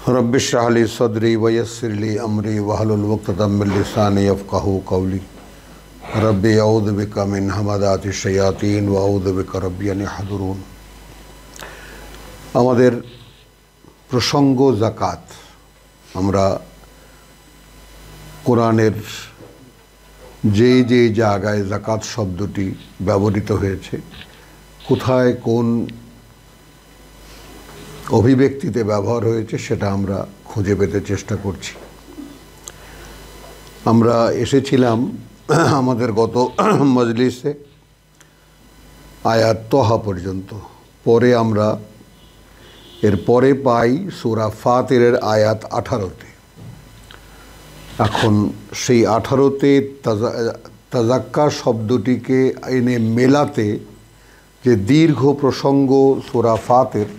Rabbi इश्रह ली सदरी वयस्सिर ली अमरी वहलुल उक़दतम मिन लिसानी यफ़क़हू क़ौली rabbi अऊज़ु बिका मिन हमादातिश शयातीन व अऊज़ु बिका रब्बि अन याहदुरून। আমাদের প্রসঙ্গ যাকাত। আমরা কোরআনের যেই যেই জায়গায় যাকাত শব্দটি ব্যবহৃত হয়েছে, কোথায় কোন অভিব্যক্তিতে ব্যবহার হয়েছে সেটা আমরা খুঁজে পেতে চেষ্টা করছি। আমরা এসেছিলাম আমাদের গত মজলিসে আয়াত তহা পর্যন্ত। পরে আমরা এরপরে পাই সূরা ফাতিরের আয়াত 18-তে। এখন সেই 18-তে তাজাক্কা শব্দটিকে এনে মেলাতে যে দীর্ঘ প্রসঙ্গ সূরা ফাতির,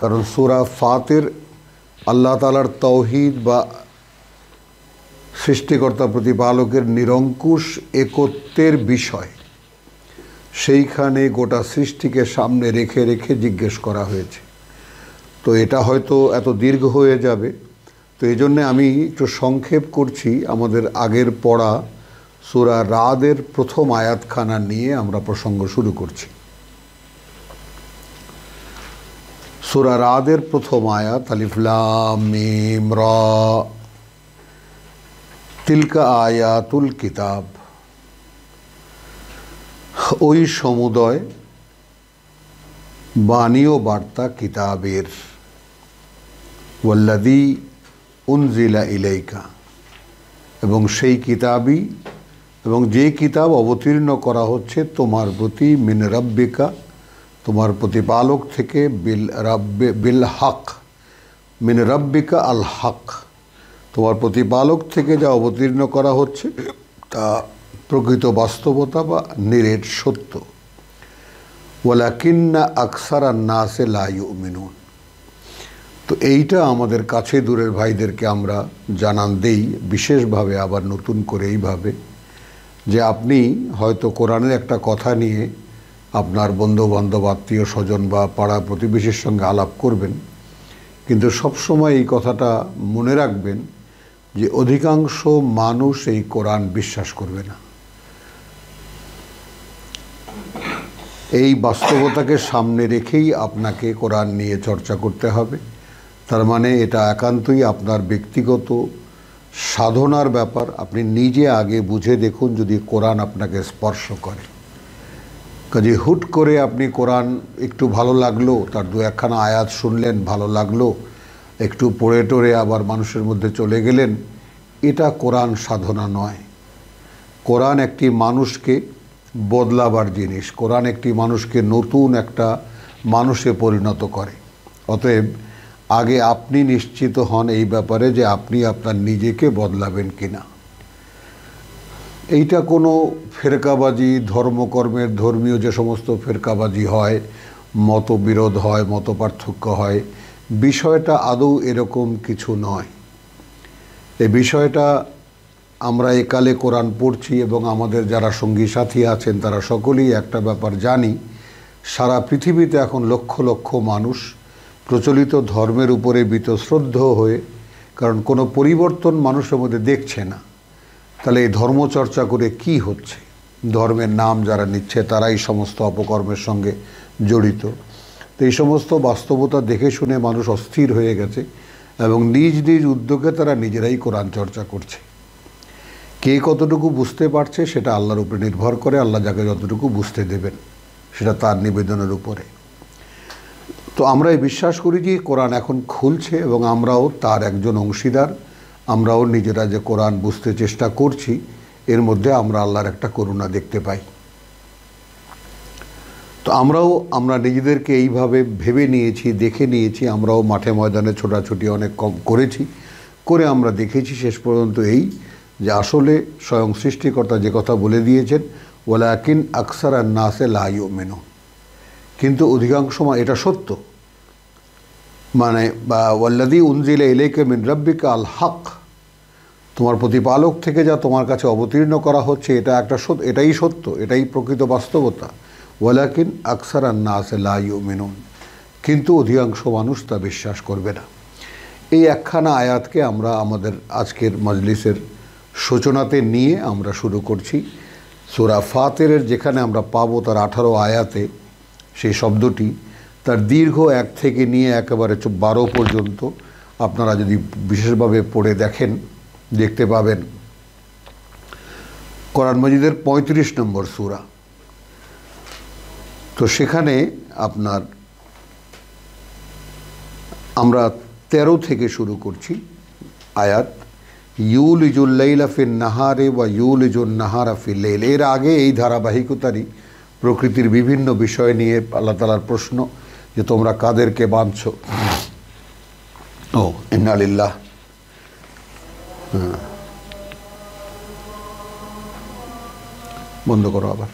কারণ সূরা ফাতির আল্লাহ তাআলার তাওহীদ বা সৃষ্টিকর্তা প্রতিপালকের নিরঙ্কুশ একত্বের বিষয়, সেইখানে গোটা সৃষ্টিকে সামনে রেখে রেখে জিজ্ঞেস করা হয়েছে। তো এটা হয়তো এত দীর্ঘ হয়ে যাবে, তো এই জন্যে আমি একটু সংক্ষেপ করছি। আমাদের আগের পড়া সূরা রাদের প্রথম আয়াতখানা নিয়ে আমরা প্রসঙ্গ শুরু করছি। সূরা রাদের প্রথম আয়াত আলিফ লাম মিম রা তিলকা আয়াতুল কিতাব। ওই সমুদয় বাণী ও বার্তা কিতাবের, ওয়াল্লাযী উনজিলা ইলাইকা, এবং সেই কিতাবই এবং যে কিতাব অবতীর্ণ করা হচ্ছে তোমার প্রতি মিন রাব্বিকা, তোমার প্রতিপালক থেকে, বিল হক, মিন রাব্বিকা আল হক, তোমার প্রতিপালক থেকে যা অবতীর্ণ করা হচ্ছে তা প্রকৃত বাস্তবতা বা নিরেট সত্য। ওয়ালাকিন্না আকসারান নাসে লা ইউমিনুন। তো এইটা আমাদের কাছে দূরের ভাইদেরকে আমরা জানান দেই বিশেষভাবে, আবার নতুন করে এইভাবে যে আপনি হয়তো কোরআনের একটা কথা নিয়ে আপনার বন্ধুবান্ধব আত্মীয় স্বজন বা পাড়া প্রতিবেশীর সঙ্গে আলাপ করবেন, কিন্তু সবসময় এই কথাটা মনে রাখবেন যে অধিকাংশ মানুষ এই কোরআন বিশ্বাস করবে না। এই বাস্তবতাকে সামনে রেখেই আপনাকে কোরআন নিয়ে চর্চা করতে হবে। তার মানে এটা একান্তই আপনার ব্যক্তিগত সাধনার ব্যাপার। আপনি নিজে আগে বুঝে দেখুন যদি কোরআন আপনাকে স্পর্শ করে। কাজে হুট করে আপনি কোরআন একটু ভালো লাগলো, তার দু একখানা আয়াত শুনলেন, ভালো লাগলো, একটু পড়ে টড়ে আবার মানুষের মধ্যে চলে গেলেন, এটা কোরআন সাধনা নয়। কোরআন একটি মানুষকে বদলাবার জিনিস। কোরআন একটি মানুষকে নতুন একটা মানুষে পরিণত করে। অতএব আগে আপনি নিশ্চিত হন এই ব্যাপারে যে আপনি আপনার নিজেকে বদলাবেন কিনা। এইটা কোনো ফেরকাবাজি, ধর্মকর্মের ধর্মীয় যে সমস্ত ফেরকাবাজি হয়, মতবিরোধ হয়, মত পার্থক্য হয়, বিষয়টা আদৌ এরকম কিছু নয়। এই বিষয়টা আমরা একালে কোরআন পড়ছি এবং আমাদের যারা সঙ্গী সাথী আছেন তারা সকলেই একটা ব্যাপার জানি, সারা পৃথিবীতে এখন লক্ষ লক্ষ মানুষ প্রচলিত ধর্মের উপরে বীতশ্রদ্ধ হয়ে, কারণ কোনো পরিবর্তন মানুষের মধ্যে দেখছে না, তাহলে এই ধর্মচর্চা করে কি হচ্ছে? ধর্মের নাম যারা নিচ্ছে তারাই সমস্ত অপকর্মের সঙ্গে জড়িত। তো এই সমস্ত বাস্তবতা দেখে শুনে মানুষ অস্থির হয়ে গেছে এবং নিজ নিজ উদ্যোগে তারা নিজেরাই কোরআন চর্চা করছে। কে কতটুকু বুঝতে পারছে সেটা আল্লাহর উপরে নির্ভর করে। আল্লাহ যাকে যতটুকু বুঝতে দেবেন সেটা তার নিবেদনের উপরে। তো আমরা এই বিশ্বাস করি যে কোরআন এখন খুলছে এবং আমরাও তার একজন অংশীদার। আমরাও নিজেরা যে কোরআন বুঝতে চেষ্টা করছি, এর মধ্যে আমরা আল্লাহর একটা করুণা দেখতে পাই। তো আমরা নিজেদেরকে এইভাবে ভেবে নিয়েছি, দেখে নিয়েছি। আমরাও মাঠে ময়দানে ছোটাছুটি অনেক কম করেছি, করে আমরা দেখেছি শেষ পর্যন্ত এই যে আসলে স্বয়ং সৃষ্টিকর্তা যে কথা বলে দিয়েছেন, ওয়ালাকিন আকসারান নাসে লা ইউমিনুন, কিন্তু অধিকাংশ সময় এটা সত্য। মানে ওয়াল্লাযী উনজিলা ইলাইকা মিন রাব্বিকা আল হক, তোমার প্রতিপালক থেকে যা তোমার কাছে অবতীর্ণ করা হচ্ছে এটা এটাই সত্য, এটাই প্রকৃত বাস্তবতা। ওয়ালাকিন আকসারান নাসে লা ইউমিনুন, কিন্তু অধিকাংশ মানুষ তা বিশ্বাস করবে না। এই একখানা আয়াতকে আমরা আমাদের আজকের মজলিসের সূচনাতে নিয়ে আমরা শুরু করছি। সূরা ফাতিরের যেখানে আমরা পাবো তার 18 আয়াতে সেই শব্দটি, তার দীর্ঘ 1 থেকে নিয়ে একেবারে 12 পর্যন্ত আপনারা যদি বিশেষভাবে পড়ে দেখেন দেখতে পাবেন কোরআন মাজিদের 35 নম্বর সূরা। তো সেখানে আপনার আমরা 13 থেকে শুরু করছি আয়াত। ইউলিজুল লাইলা ফিন নাহারে ওয়া ইউলিজুন নাহারা ফিল লাইল। এর আগে এই ধারাবাহিকতারই প্রকৃতির বিভিন্ন বিষয় নিয়ে আল্লাহ তাআলার প্রশ্ন যে তোমরা কাদেরকে বাঁধছো। ও ইন্না লিল্লাহ। বন্ধ করো আবার।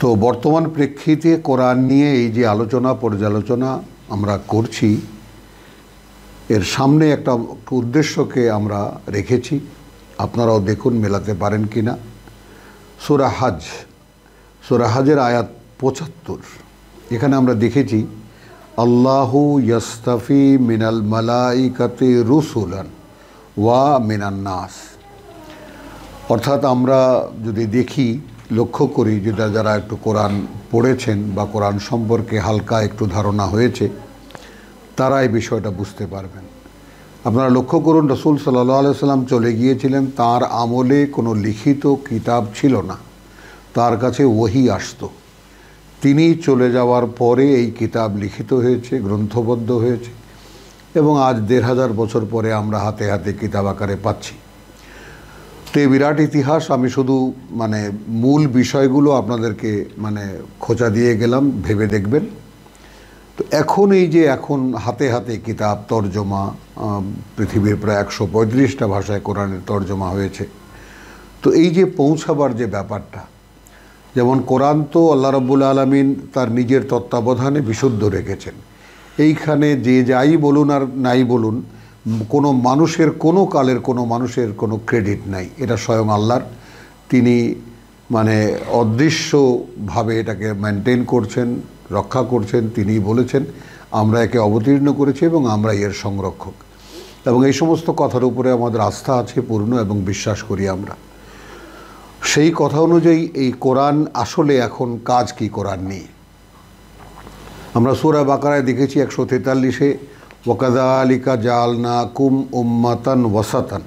তো বর্তমান প্রেক্ষিতে কোরআন নিয়ে এই যে আলোচনা পর্যালোচনা আমরা করছি, এর সামনে একটা উদ্দেশ্যকে আমরা রেখেছি, আপনারাও দেখুন মেলাতে পারেন কি না। সূরা হজ, সূরা হজের আয়াত 75। এখানে আমরা দেখেছি আল্লাহু ইয়াস্তাফি মিনাল মালাইকাতি রুসুলান ওয়া মিনান নাস। অর্থাৎ আমরা যদি দেখি, লক্ষ্য করি, যেটা যারা একটু কোরআন পড়েছেন বা কোরআন সম্পর্কে হালকা একটু ধারণা হয়েছে তারা এই বিষয়টা বুঝতে পারবেন। আপনারা লক্ষ্য করুন, রাসূল সাল্লাল্লাহু আলাইহি সাল্লাম চলে গিয়েছিলেন, তার আমলে কোনো লিখিত কিতাব ছিল না, তার কাছে ওহী আসতো। তিনি চলে যাওয়ার পরে এই কিতাব লিখিত হয়েছে, গ্রন্থবদ্ধ হয়েছে, এবং আজ 1500 বছর পরে আমরা হাতে হাতে কিতাব আকারে পাচ্ছি। তো এই বিরাট ইতিহাস, আমি শুধু মূল বিষয়গুলো আপনাদেরকে খোঁচা দিয়ে গেলাম, ভেবে দেখবেন। তো এখন এই যে এখন হাতে হাতে কিতাব তর্জমা, পৃথিবীর প্রায় 135টা ভাষায় কোরআনের তর্জমা হয়েছে। তো এই যে পৌঁছাবার যে ব্যাপারটা, যেমন কোরআন তো আল্লাহ রাব্বুল আলামিন তার নিজের তত্ত্বাবধানে বিশুদ্ধ রেখেছেন। এইখানে যে যাই বলুন আর নাই বলুন, কোনো মানুষের, কোনো কালের কোনো মানুষের কোনো ক্রেডিট নাই, এটা স্বয়ং আল্লাহর। তিনি অদৃশ্যভাবে এটাকে মেনটেন করছেন, রক্ষা করছেন। তিনিই বলেছেন, আমরা একে অবতীর্ণ করেছি এবং আমরা এর সংরক্ষক, এবং এই সমস্ত কথার উপরে আমাদের আস্থা আছে পূর্ণ, এবং বিশ্বাস করি আমরা। সেই কথা অনুযায়ী এই কোরআন আসলে এখন কাজ কি কোরআন নিয়ে আমরা সূরা বাকারায় দেখেছি 143-এ, ওয়াকাযালিকা জাআলনাকুম উম্মাতান ওয়াসাতান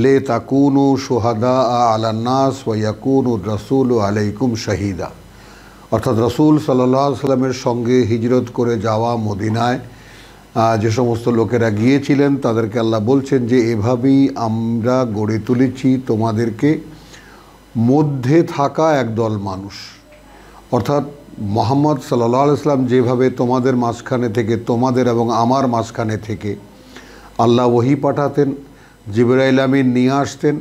লিতাকুনু শুহাদা আলান নাস ওয়া ইয়াকুনুর রাসূলু আলাইকুম শাহীদা। অর্থাৎ রাসূল সাল্লাল্লাহু আলাইহি সাল্লামের সঙ্গে হিজরত করে যাওয়া মদিনায় যে সমস্ত লোকেরা গিয়েছিলেন তাদেরকে আল্লাহ বলছেন যে এভাবেই আমরা গড়ে তুলেছি তোমাদেরকে মধ্যে থাকা একদল মানুষ। অর্থাৎ মুহাম্মদ সাল্লাল্লাহু আলাইহি সাল্লাম যেভাবে তোমাদের মাঝখানে থেকে, তোমাদের এবং আমার মাঝখানে থেকে আল্লাহ ওহী পাঠাতেন, জিবরাইল আমিন নিয়ে আসতেন,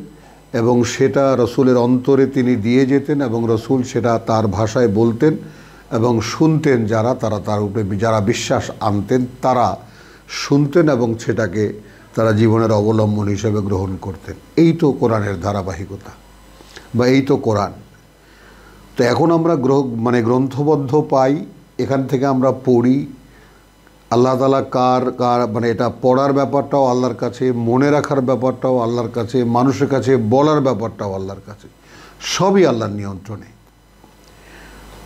এবং সেটা রসুলের অন্তরে তিনি দিয়ে যেতেন, এবং রসুল সেটা তার ভাষায় বলতেন, এবং শুনতেন যারা, তারা তার উপরে যারা বিশ্বাস আনতেন তারা শুনতেন, এবং সেটাকে তারা জীবনের অবলম্বন হিসেবে গ্রহণ করতেন। এই তো কোরআনের ধারাবাহিকতা, বা এই তো কোরআন। তো এখন আমরা গ্রন্থবদ্ধ পাই, এখান থেকে আমরা পড়ি। আল্লাহ তাআলা কার এটা পড়ার ব্যাপারটাও আল্লাহর কাছে, মনে রাখার ব্যাপারটাও আল্লাহর কাছে, মানুষের কাছে বলার ব্যাপারটাও আল্লাহর কাছে, সবই আল্লাহর নিয়ন্ত্রণে।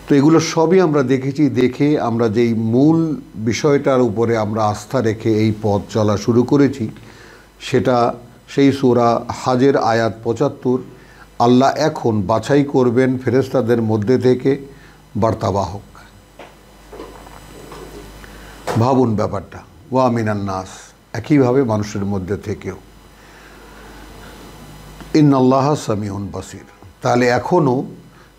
তো এগুলো সবই আমরা দেখেছি। দেখে আমরা যেই মূল বিষয়টার উপরে আমরা আস্থা রেখে এই পথ চলা শুরু করেছি, সেটা সেই সূরা হজের আয়াত 75। আল্লাহ এখন বাছাই করবেন ফেরেশতাদের মধ্যে থেকে বার্তাবাহক। ভাবুন ব্যাপারটা, ওয়া মিনান নাস, একইভাবে মানুষের মধ্যে থেকেও। ইন্নাল্লাহা সামিউন বাসির। তাহলে এখনও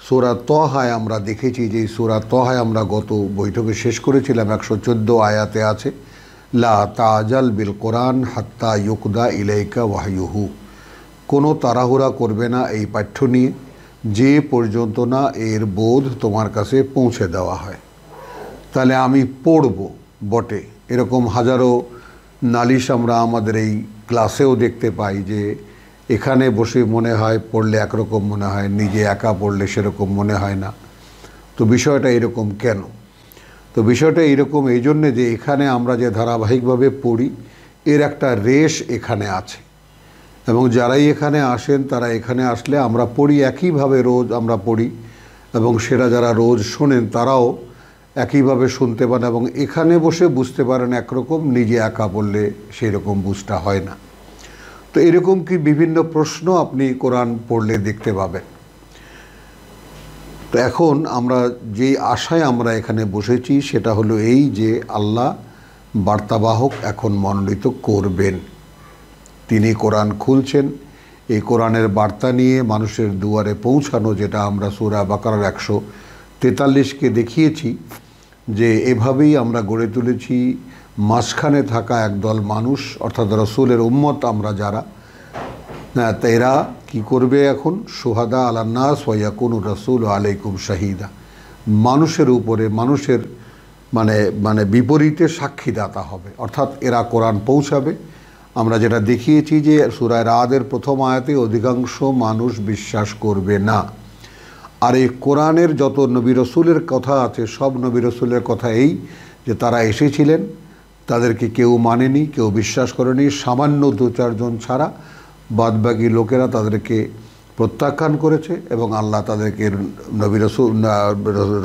সূরা তাহায় আমরা দেখেছি যে সূরা তাহায় আমরা গত বৈঠকে শেষ করেছিলাম, 114 আয়াতে আছে, লা তাজাল বিল কোরআন হাত্তা ইউকদা ইলাইকা ওয়াহয়ুহু। কোনো তাড়াহুড়া করবে না এই পাঠ্য নিয়ে, যে পর্যন্ত না এর বোধ তোমার কাছে পৌঁছে দেওয়া হয়। তাহলে আমি পড়ব বটে, এরকম হাজারো নালিশ আমরা আমাদের এই ক্লাসেও দেখতে পাই, যে এখানে বসে মনে হয় পড়লে একরকম মনে হয়, নিজে একা পড়লে সেরকম মনে হয় না। তো বিষয়টা এরকম কেন? তো বিষয়টা এইরকম, এই জন্যে যে এখানে আমরা যে ধারাবাহিকভাবে পড়ি এর একটা রেশ এখানে আছে, এবং যারাই এখানে আসেন তারা এখানে আসলে আমরা পড়ি একইভাবে, রোজ আমরা পড়ি, এবং সেটা যারা রোজ শোনেন তারাও একইভাবে শুনতে পান এবং এখানে বসে বুঝতে পারেন একরকম, নিজে একা পড়লে সেই রকম বুঝটা হয় না। তো এরকম কি বিভিন্ন প্রশ্ন আপনি কোরআন পড়লে দেখতে পাবেন। তো এখন আমরা যেই আশায় আমরা এখানে বসেছি সেটা হলো এই যে আল্লাহ বার্তাবাহক এখন মনোনীত করবেন। তিনি কোরআন খুলছেন, এই কোরআনের বার্তা নিয়ে মানুষের দুয়ারে পৌঁছানো, যেটা আমরা সূরা বাকারার 143কে দেখিয়েছি যে এভাবেই আমরা গড়ে তুলেছি মাঝখানে থাকা একদল মানুষ, অর্থাৎ রসুলের উম্মত আমরা যারা, এরা কি করবে এখন, শুহাদা আলান্নাস ওয়া ইয়াকুনু রাসূলু আলাইকুম শাহিদা, মানুষের উপরে মানুষের মানে বিপরীতে সাক্ষীদাতা হবে, অর্থাৎ এরা কোরআন পৌঁছাবে। আমরা যেটা দেখিয়েছি যে সূরা রাদের প্রথম আয়াতে অধিকাংশ মানুষ বিশ্বাস করবে না, আর এই কোরআনের যত নবী রসুলের কথা আছে সব নবী রসুলের কথা এই যে তারা এসেছিলেন, তাদেরকে কেউ মানেনি, কেউ বিশ্বাস করেনি, সামান্য 2-4 জন ছাড়া বাদবাকি লোকেরা তাদেরকে প্রত্যাখ্যান করেছে এবং আল্লাহ তাদেরকে নবী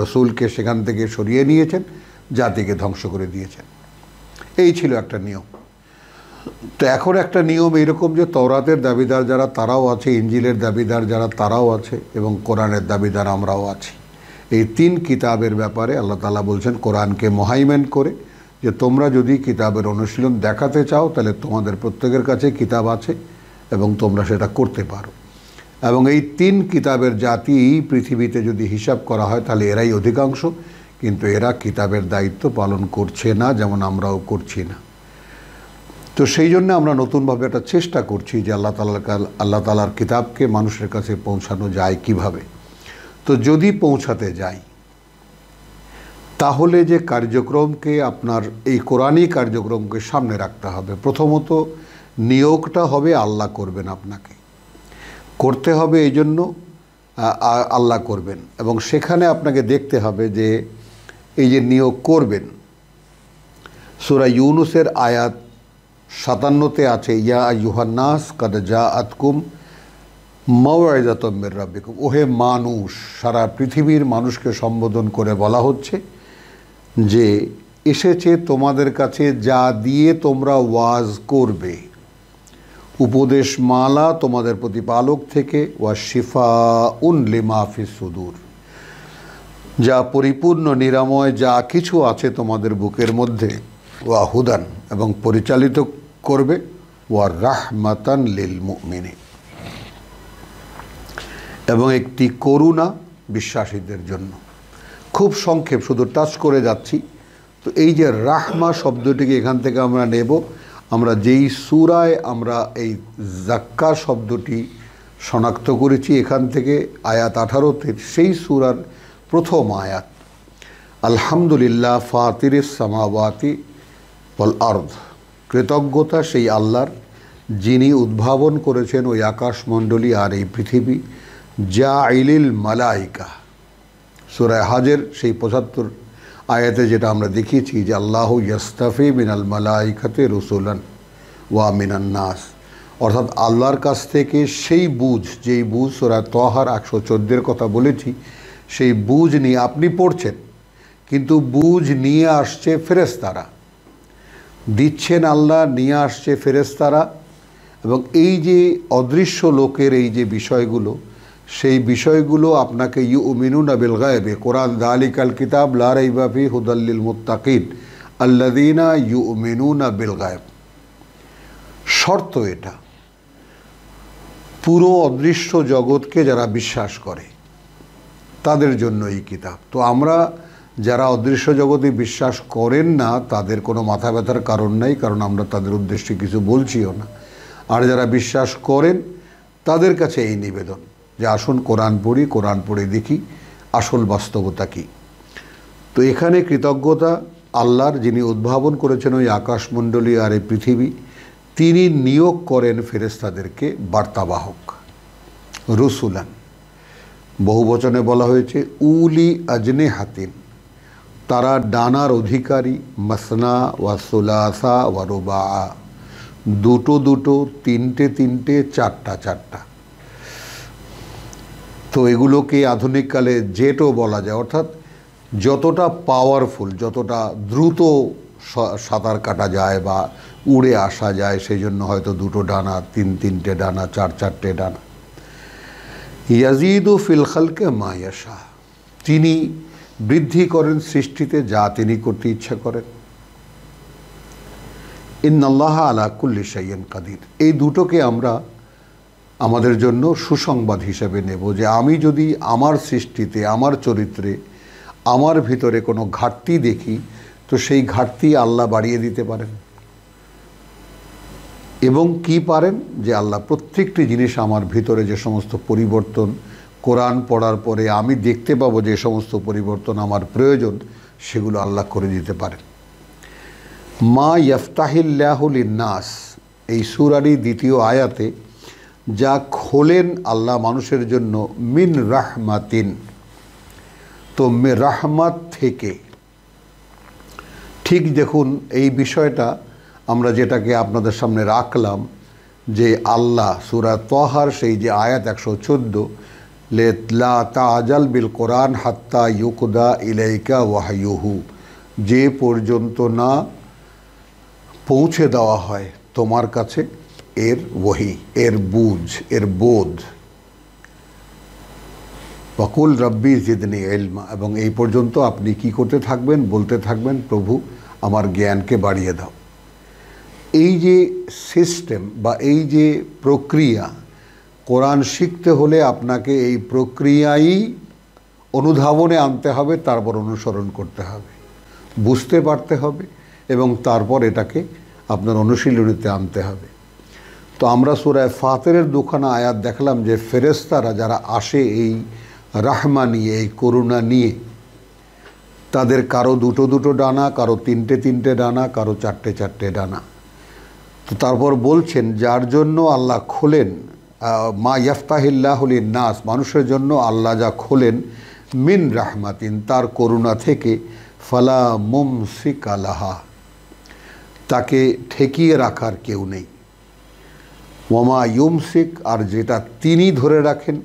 রসুলকে সেখান থেকে সরিয়ে নিয়েছেন, জাতিকে ধ্বংস করে দিয়েছেন। এই ছিল একটা নিয়ম। তো এখন একটা নিয়ম এইরকম যে তওরাতের দাবিদার যারা তারাও আছে, ইঞ্জিলের দাবিদার যারা তারাও আছে, এবং কোরআনের দাবিদার আমরাও আছি। এই 3 কিতাবের ব্যাপারে আল্লাহ তাআলা বলছেন কোরআনকে মোহাইমেন করে যে তোমরা যদি কিতাবের অনুশীলন দেখাতে চাও তাহলে তোমাদের প্রত্যেকের কাছে কিতাব আছে এবং তোমরা সেটা করতে পারো। এবং এই 3 কিতাবের জাতি পৃথিবীতে যদি হিসাব করা হয় তাহলে এরাই অধিকাংশ, কিন্তু এরা কিতাবের দায়িত্ব পালন করছে না, যেমন আমরাও করছি না। তো সেই জন্য আমরা নতুনভাবে একটা চেষ্টা করছি যে আল্লাহ তাআলার কিতাবকে মানুষের কাছে পৌঁছানো যায় কিভাবে। তো যদি পৌঁছাতে যাই তাহলে যে কার্যক্রমকে, আপনার এই কোরআনী কার্যক্রমকে সামনে রাখতে হবে। প্রথমত নিয়োগটা হবে আল্লাহ করবেন, আপনাকে করতে হবে, এই জন্য আল্লাহ করবেন, এবং সেখানে আপনাকে দেখতে হবে যে এই যে নিয়োগ করবেন, সূরা ইউনূসের আয়াত 57-তে আছে ইয়া আইয়ুহান নাস কাদ জাআতকুম মাউইযাতুম মির রাব্বিকুম, ওহে মানুষ, সারা পৃথিবীর মানুষকে সম্বোধন করে বলা হচ্ছে যে এসেছে তোমাদের কাছে যা দিয়ে তোমরা ওয়াজ করবে, উপদেশ মালা তোমাদের প্রতিপালক থেকে, ওয়া শিফাউন লিমা ফিস সুদূর, যা পরিপূর্ণ নিরাময় যা কিছু আছে তোমাদের বুকের মধ্যে, ওয়া হুদান, এবং পরিচালিত করবে, ওয়া রাহমাতান লিল মুমিনিন, এবং একটি করুণা বিশ্বাসীদের জন্য। খুব সংক্ষেপ, শুধু টাচ করে যাচ্ছি। তো এই যে রাহমা শব্দটিকে এখান থেকে আমরা নেব, আমরা যেই সূরায় আমরা এই যাক্কা শব্দটি শনাক্ত করেছি এখান থেকে আয়াত 18-তে, সেই সূরার প্রথম আয়াত, আলহামদুলিল্লাহ ফাতিরিস সামাওয়াতি ওয়াল আরদ, কৃতজ্ঞতা সেই আল্লাহর যিনি উদ্ভাবন করেছেন ওই আকাশমণ্ডলী আর এই পৃথিবী, জাইলিল মালাইকা, সূরা হজের সেই 75 আয়াতে যেটা আমরা দেখিয়েছি যে আল্লাহু ইয়াস্তাফি মিনাল মালাইকাতি রুসুলান ওয়া মিনান নাস, অর্থাৎ আল্লাহর কাছ থেকে সেই বুঝ, যেই বুঝ সূরা তাহার 114-এর কথা বলেছি, সেই বুঝ নিয়ে আপনি পড়ছেন, কিন্তু বুঝ নিয়ে আসছে ফেরেশতারা, দিচ্ছেন আল্লাহ, নিয়ে আসছে ফেরেশতারা, এবং এই যে অদৃশ্য লোকের এই যে বিষয়গুলো, সেই বিষয়গুলো আপনাকে ইউমিনুনা বিল গায়বি, কোরআন যালিকাল কিতাব লা রাইবা ফিহি হুদাল লিল মুত্তাকিন আল্লাযীনা ইউমিনুনা বিল গায়ব। শর্ত এটা, পুরো অদৃশ্য জগৎকে যারা বিশ্বাস করে তাদের জন্য এই কিতাব। তো আমরা যারা অদৃশ্য জগতে বিশ্বাস করেন না তাদের কোনো মাথা ব্যথার কারণ নাই, কারণ আমরা তাদের উদ্দেশ্যে কিছু বলছিও না। আর যারা বিশ্বাস করেন তাদের কাছে এই নিবেদন যে আসুন কোরআন পড়ি, কোরআন পড়ে দেখি আসল বাস্তবতা কী। তো এখানে কৃতজ্ঞতা আল্লাহর, যিনি উদ্ভাবন করেছেন ওই আকাশমণ্ডলী আর এই পৃথিবী, তিনি নিয়োগ করেন ফেরেশতাদেরকে বার্তাবাহক, রুসুলান, বহুবচনে বলা হয়েছে উলি আজনে হাতিন, তারা ডানার অধিকারী, মাসনা ওয়া সুলাসা ওয়া রুবা, দুটো দুটো, তিনটে তিনটে, চারটা চারটা। তো এগুলোকে আধুনিককালে জেটও বলা যায়, অর্থাৎ যতটা পাওয়ারফুল, যতটা দ্রুত সাঁতার কাটা যায় বা উড়ে আসা যায়, সেই জন্য হয়তো দুটো ডানা, তিনটে ডানা, চারটে ডানা। ইয়াজিদু ফিল খালকে মা ইয়াশা, তিনি বৃদ্ধি করেন সৃষ্টিতে যা তিনি করতে ইচ্ছা করেন। ইন্নাল্লাহা আলা কুল্লি শাইইন কাদির, এই দুটোকে আমরা আমাদের জন্য সুসংবাদ হিসেবে নেব যে আমি যদি আমার সৃষ্টিতে, আমার চরিত্রে, আমার ভিতরে কোনো ঘাটতি দেখি, তো সেই ঘাটতি আল্লাহ বাড়িয়ে দিতে পারেন। এবং কি পারেন, যে আল্লাহ প্রত্যেকটি জিনিস আমার ভিতরে যে সমস্ত পরিবর্তন কোরআন পড়ার পরে আমি দেখতে পাবো, যে সমস্ত পরিবর্তন আমার প্রয়োজন, সেগুলো আল্লাহ করে দিতে পারেন। মা ইয়াফতাহিল্লাহু লিন্নাস, এই সূরারই দ্বিতীয় আয়াতে যা খোলেন আল্লাহ মানুষের জন্য, মিন রাহমাতিন, তো রাহমাত থেকে। ঠিক দেখুন, এই বিষয়টা আমরা যেটাকে আপনাদের সামনে রাখলাম, যে আল্লাহ সূরা তাহার সেই যে আয়াত 114, লা তাজাল বিল কোরআন হাত্তা ইউকদা ইলাইকা ওয়াহয়ুহু, যে পর্যন্ত না পৌঁছে দেওয়া হয় তোমার কাছে এর ওহী, এর বুঝ, এর বোধ। ওয়াকুল রব্বি জিদনি ইলমা, এবং এই পর্যন্ত আপনি কি করতে থাকবেন, বলতে থাকবেন, প্রভু আমার জ্ঞানকে বাড়িয়ে দাও। এই যে সিস্টেম বা এই যে প্রক্রিয়া, কোরআন শিখতে হলে আপনাকে এই প্রক্রিয়াই অনুধাবনে আনতে হবে, তারপর অনুসরণ করতে হবে, বুঝতে পারতে হবে, এবং তারপর এটাকে আপনার অনুশীলনীতে আনতে হবে। তো আমরা সূরা ফাতিরের দুখানা আয়াত দেখলাম যে ফেরেশতারা যারা আসে এই রাহমা নিয়ে, এই করুণা নিয়ে, তাদের কারো দুটো দুটো ডানা, কারো তিনটে ডানা, কারো চারটে ডানা। তো তারপর বলছেন যার জন্য আল্লাহ খোলেন, মা ইয়াফতাহিল্লাহু লিন্নাস, মানুষের জন্য আল্লাহ যা খোলেন, মিন রাহমাতিন, তার করুণা থেকে, ফালা মুমসিকা লাহা, তাকে ঠেকিয়ে রাখার কেউ নেই। ওয়ামা ইউমসিক, আর যেটা তিনি ধরে রাখেন,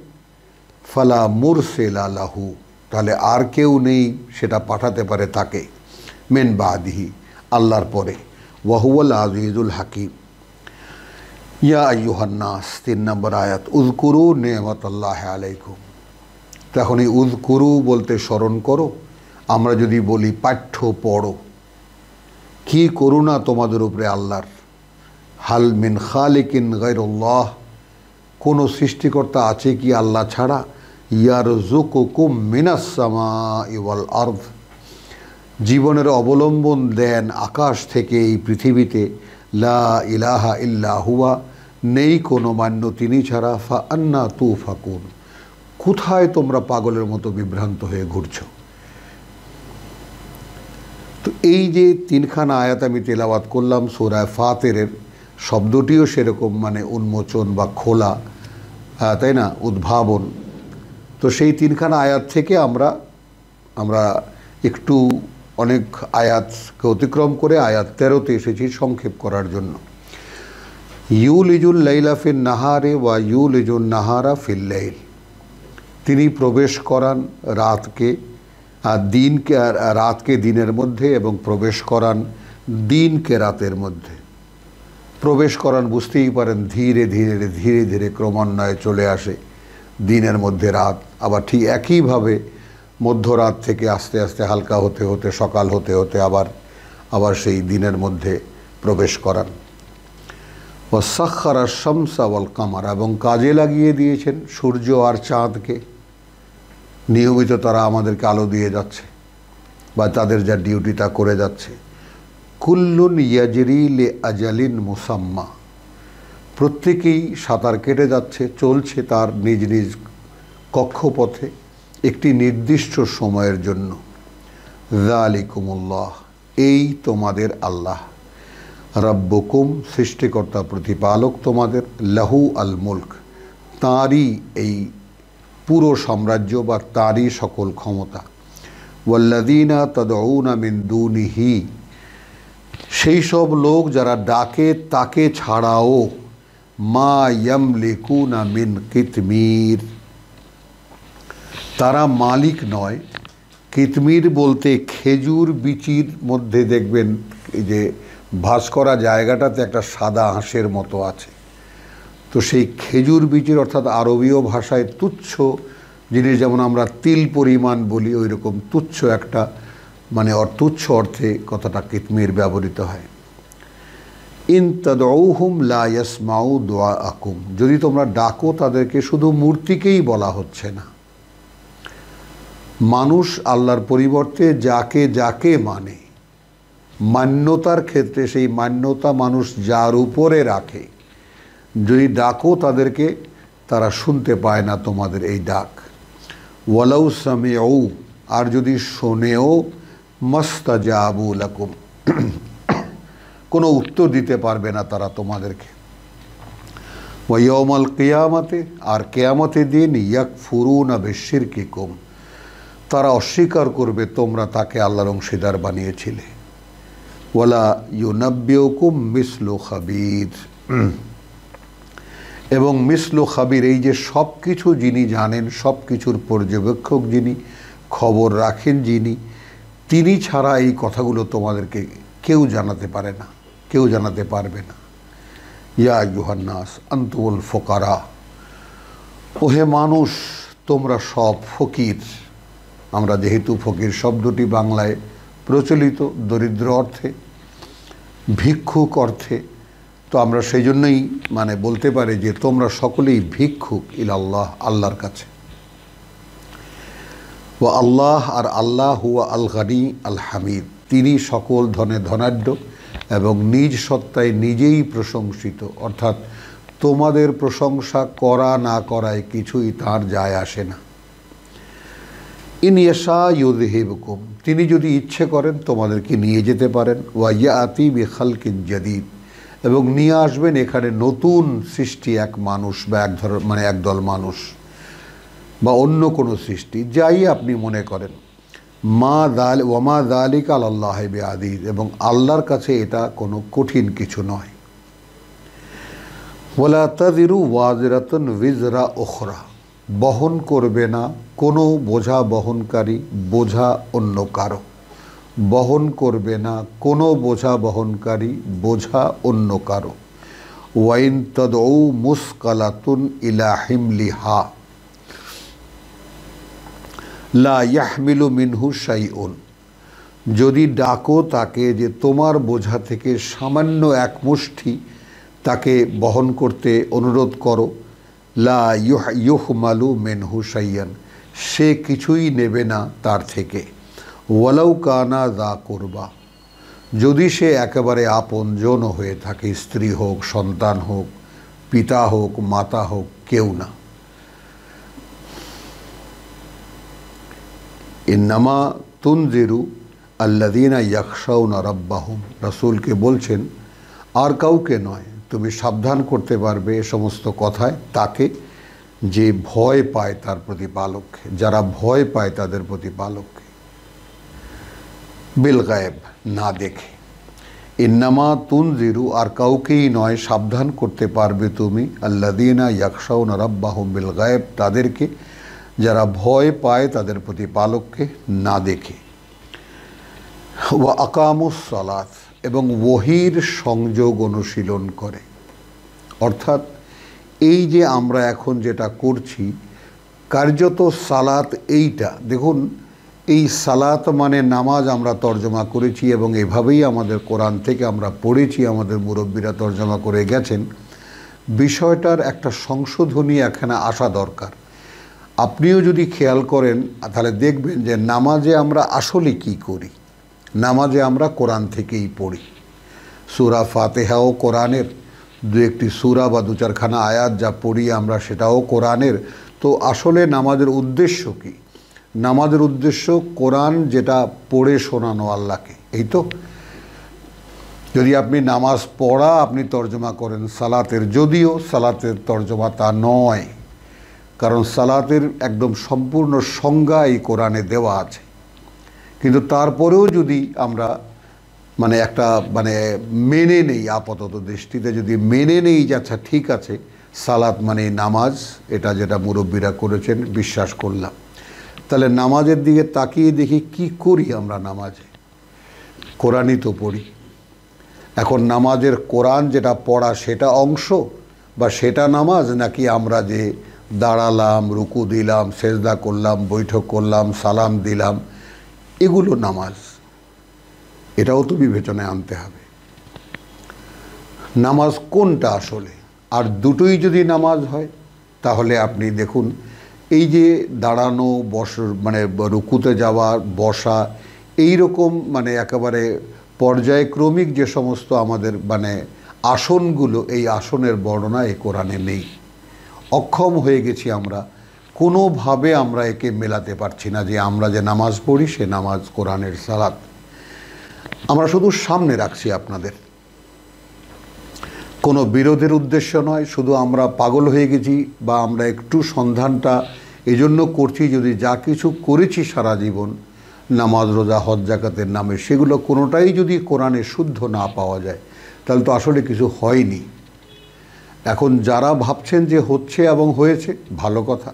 ফালা মুরসিলা লাহু, তাহলে আর কেউ নেই সেটা পাঠাতে পারে তাকে, মিন বাদিহি, আল্লাহর পরে। ওয়াহুয়াল আজিজুল হাকিম। ইয়া আইয়ুহান নাস, 3 নম্বর আয়াত, উযকুরু নি'মাতাল্লাহি আলাইকুম। তখন এই উযকুরু বলতে স্মরণ করো, আমরা যদি বলি পাঠ্য পড়ো, কি করুণা তোমাদের উপরে আল্লাহর। হাল মিন খালিকিন গায়রুল্লাহ, কোনো সৃষ্টিকর্তা আছে কি আল্লাহ ছাড়া। ইয়ারযুকুকুম মিনাস সামাই ওয়াল আরদ, জীবনের অবলম্বন দেন আকাশ থেকে এই পৃথিবীতে। লা ইলাহা ইল্লা হুয়া, নেই কোনো মান্য তিনি ছাড়া। ফা আন্না তুফাকুন, কোথায় তোমরা পাগলের মতো বিভ্রান্ত হয়ে ঘুরছো। তো এই যে 3খানা আয়াত আমি তেলাওয়াত করলাম সূরা ফাতিরের, শব্দটিও সেরকম, মানে উন্মোচন বা খোলা, তাই না, উদ্ভাবন। তো সেই 3খানা আয়াত থেকে আমরা একটু অনেক আয়াতকে অতিক্রম করে আয়াত 13তে এসেছি সংক্ষেপ করার জন্য। ইউলিজুল লাইলা ফিন নাহারে ওয়া ইউলিজুল নাহারা ফিল লাইল, তিনি প্রবেশ করান রাতকে দিনকে, রাতকে দিনের মধ্যে, এবং প্রবেশ করান দিনকে রাতের মধ্যে। প্রবেশ করান বুঝতেই পারেন, ধীরে ধীরে ক্রমান্বয়ে চলে আসে দিনের মধ্যে রাত, আবার ঠিক একইভাবে মধ্যরাত থেকে আস্তে আস্তে হালকা হতে হতে সকাল হতে হতে আবার সেই দিনের মধ্যে প্রবেশ করান। ওয়াসাখখারা শামসা ওয়াল কামার, এবং কাজে লাগিয়ে দিয়েছেন সূর্য আর চাঁদকে। নিয়মিত তারা আমাদেরকে আলো দিয়ে যাচ্ছে, বা তাদের যা ডিউটি তা করে যাচ্ছে। কুল্লুন ইয়াজরি লি আজালিন মুসাম্মা, প্রত্যেকেই সাঁতার কেটে যাচ্ছে, চলছে তার নিজ নিজ কক্ষপথে একটি নির্দিষ্ট সময়ের জন্য। যালিকুমুল্লাহ, এই তোমাদের আল্লাহ। রব্বুকুম, সৃষ্টিকর্তা প্রতিপালক তোমাদের। লাহু আল মুলক, তাঁরই এই পুরো সাম্রাজ্য বা তাঁরই সকল ক্ষমতা। ওয়াল্লাযীনা তাদউনা মিন দুনিহি, সেই সব লোক যারা ডাকে তাকে ছাড়াও, মা ইয়ামলিকুনা মিন কিতমির, তারা মালিক নয়। কিতমির বলতে খেজুর বিচির মধ্যে দেখবেন এই যে ভাঁজ করা জায়গাটাতে একটা সাদা আঁশের মতো আছে, তো সেই খেজুর বিচির অর্থাৎ আরবীয় ভাষায় তুচ্ছ জিনিস, যেমন আমরা তিল পরিমাণ বলি, ওই রকম তুচ্ছ একটা মানে তুচ্ছ অর্থে কথাটা কিতমির ব্যবহৃত হয়। ইন তাদউহুম লা ইয়াসমাউ দুআআকুম, যদি তোমরা ডাকো তাদেরকে, শুধু মূর্তিকেই বলা হচ্ছে না, মানুষ আল্লাহর পরিবর্তে যাকে যাকে মানে, মান্যতার ক্ষেত্রে সেই মান্যতা মানুষ যার উপরে রাখে, যদি ডাকো তাদেরকে, তারা শুনতে পায় না তোমাদের এই ডাক। ওয়ালাউ সামিউ, আর যদি শোনেও, মাস্তাজাবু লাকুম, কোনো উত্তর দিতে পারবে না তারা তোমাদেরকে। ওয়া ইয়াউমাল কিয়ামাতে, আর কিয়ামতের দিন, ইয়াকফুরুনা বিশিরকিকুম, তারা অস্বীকার করবে তোমরা তাকে আল্লাহর অংশীদার বানিয়েছিলে। ওয়ালা ইউনাব্বিউকুম মিসলু খাবীর, এবং মিসলু খাবীর, এই যে সব কিছু যিনি জানেন, সব কিছুর পর্যবেক্ষক যিনি, খবর রাখেন যিনি, তিনি ছাড়া এই কথাগুলো তোমাদেরকে কেউ জানাতে পারে না, কেউ জানাতে পারবে না। ইয়া আইয়ুহান নাস আনতুমুল ফুকারা, ওহে মানুষ তোমরা সব ফকির। আমরা যেহেতু ফকির শব্দটি বাংলায় প্রচলিত দরিদ্র অর্থে, ভিক্ষুক অর্থে, তো আমরা সেই জন্যই মানে বলতে পারি যে তোমরা সকলেই ভিক্ষুক ইলাল্লাহ, আল্লাহর কাছে। ও আল্লাহ, আর আল্লাহ হুয়া আল গানি আল হামিদ, তিনি সকল ধনে ধনাঢ্য এবং নিজ সত্তায় নিজেই প্রশংসিত, অর্থাৎ তোমাদের প্রশংসা করা না করায় কিছুই তার যায় আসে না। ইন ইয়াশা ইউযহিবকুম, তিনি যদি ইচ্ছে করেন তোমাদেরকে নিয়ে যেতে পারেন। ওয়া ইয়াতি বিখালকিন জাদীদ, এবং নিয়ে আসবেন এখানে নতুন সৃষ্টি, এক মানুষ বা একদল মানুষ বা অন্য কোনো সৃষ্টি, যাই আপনি মনে করেন। ওয়ামা যালিকা আলাল্লাহি বিআযীজ, এবং আল্লাহর কাছে এটা কোনো কঠিন কিছু নয়। ওয়ালা তাযিরু ওয়াজিরাতুন উযরা উখরা, বহন করবে না কোনো বোঝা বহনকারী বোঝা অন্য কারো, বহন করবে না কোনো বোঝা বহনকারী বোঝা অন্য কারো। ওয়াইন তাদউ মুসকালাতুন ইলা হিমলিহা লা ইয়াহমিলু মিনহু শাইউন, যদি ডাকো তাকে যে তোমার বোঝা থেকে সামান্য এক মুষ্টি তাকে বহন করতে অনুরোধ করো, লা ইউহমালু মিনহু শাইয়ান, সে কিছুই নেবে না তার থেকে। ওয়ালাউ কানা যা কুরবা, যদি সে একেবারে আপনজন হয়ে থাকে, স্ত্রী হোক, সন্তান হোক, পিতা হোক, মাতা হোক, কেউ না। ইন্নামা তুনজিরু আল্লাযীনা ইয়াখশাউনা রাব্বাহুম, রাসূলকে বলছেন আর কাউকে নয়, তুমি সাবধান করতে পারবে এ সমস্ত কথায় তাকে যে ভয় পায় তার প্রতিপালককে, যারা ভয় পায় তাদের প্রতিপালককে, বিল গায়েব, না দেখে। ইন্নামা তুনজিরু, আর কাউকেই নয়, সাবধান করতে পারবে তুমি, আল্লাযীনা ইয়াখশাউনা রাব্বাহুম বিল গায়েব, তাদেরকে যারা ভয় পায় তাদের প্রতিপালককে না দেখে। ওয়া আকামুস সালাত, এবং ওহীর সংযোগ অনুশীলন করে, অর্থাৎ এই যে আমরা এখন যেটা করছি কার্যত সালাত, এইটা দেখুন, এই সালাত মানে নামাজ আমরা তর্জমা করেছি এবং এভাবেই আমাদের কোরআন থেকে আমরা পড়েছি, আমাদের মুরব্বীরা তর্জমা করে গেছেন। বিষয়টার একটা সংশোধনী এখানে আসা দরকার। আপনিও যদি খেয়াল করেন তাহলে দেখবেন যে নামাজে আমরা আসলে কি করি। নামাজে আমরা কোরআন থেকেই পড়ি, সূরা ফাতিহাও কোরআনের, দু একটি সূরা বা দু চারখানা আয়াত যা পড়ি আমরা সেটাও কোরআনের। তো আসলে নামাজের উদ্দেশ্য কি? নামাজের উদ্দেশ্য কোরআন যেটা পড়ে শোনানো আল্লাহকে, এই তো। যদি আপনি নামাজ পড়া আপনি তর্জমা করেন সালাতের, যদিও সালাতের তর্জমা তা নয়, কারণ সালাতের একদম সম্পূর্ণ সংজ্ঞা এই কোরআনে দেওয়া আছে। কিন্তু তারপরেও যদি আমরা মানে একটা মানে মেনে নেই, আপাতত দৃষ্টিতে যদি মেনে নেই যে আচ্ছা ঠিক আছে সালাত মানে নামাজ, এটা যেটা মুরব্বীরা করেছেন বিশ্বাস করলাম, তাহলে নামাজের দিকে তাকিয়ে দেখি কি করি আমরা নামাজে। কোরআনই তো পড়ি। এখন নামাজের কোরআন যেটা পড়া সেটা অংশ বা সেটা নামাজ, নাকি আমরা যে দাঁড়ালাম, রুকু দিলাম, সেজদা করলাম, বৈঠক করলাম, সালাম দিলাম, এগুলো নামাজ? এটাও তো বিবেচনায় আনতে হবে। নামাজ কোনটা আসলে? আর দুটোই যদি নামাজ হয় তাহলে আপনি দেখুন এই যে দাঁড়ানো, মানে রুকুতে যাওয়া, বসা, এই রকম মানে একেবারে পর্যায়ক্রমিক যে সমস্ত আমাদের মানে আসনগুলো, এই আসনের বর্ণনা এই কোরআনে নেই। অক্ষম হয়ে গেছি আমরা, কোনোভাবে আমরা একে মেলাতে পারছি না যে আমরা যে নামাজ পড়ি সে নামাজ কোরআনের সালাত। আমরা শুধু সামনে রাখছি আপনাদের, কোনো বিরোধের উদ্দেশ্য নয়, শুধু আমরা পাগল হয়ে গেছি বা আমরা একটু সন্ধানটা এজন্য করছি, যদি যা কিছু করেছি সারা জীবন নামাজ, রোজা, হজ, যাকাতের নামে, সেগুলো কোনোটাই যদি কোরআনে শুদ্ধ না পাওয়া যায় তাহলে তো আসলে কিছু হয়নি। এখন যারা ভাবছেন যে হচ্ছে এবং হয়েছে, ভালো কথা।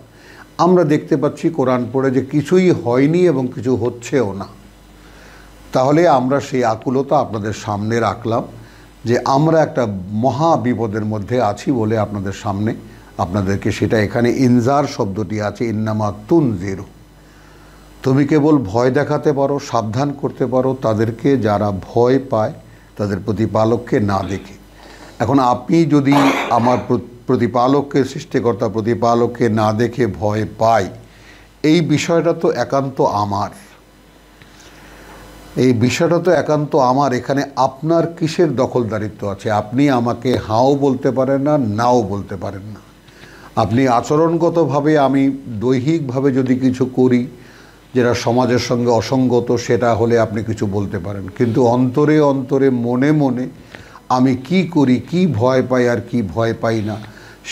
আমরা দেখতে পাচ্ছি কোরআন পড়ে যে কিছুই হয়নি এবং কিছু হচ্ছেও না। তাহলে আমরা সেই আকুলতা আপনাদের সামনে রাখলাম যে আমরা একটা মহা বিপদের মধ্যে আছি বলে আপনাদের সামনে আপনাদেরকে সেটা, এখানে ইনজার শব্দটি আছে, ইন্নামা তুনজিরু। তুমি কেবল ভয় দেখাতে পারো, সাবধান করতে পারো তাদেরকে যারা ভয় পায় তাদের প্রতিপালককে না দেখে। এখন আপনি যদি আমার প্রতিপালককে, সৃষ্টিকর্তা প্রতিপালককে না দেখে ভয় পায়, এই বিষয়টা তো একান্ত আমার, এই বিষয়টা তো একান্ত আমার। এখানে আপনার কিসের দখলদারিত্ব আছে? আপনি আমাকে হাও বলতে পারেন না, নাও বলতে পারেন না। আপনি আচরণগতভাবে, আমি দৈহিকভাবে যদি কিছু করি যেটা সমাজের সঙ্গে অসঙ্গত, সেটা হলে আপনি কিছু বলতে পারেন, কিন্তু অন্তরে অন্তরে, মনে মনে আমি কি করি, কি ভয় পাই আর কি ভয় পাই না,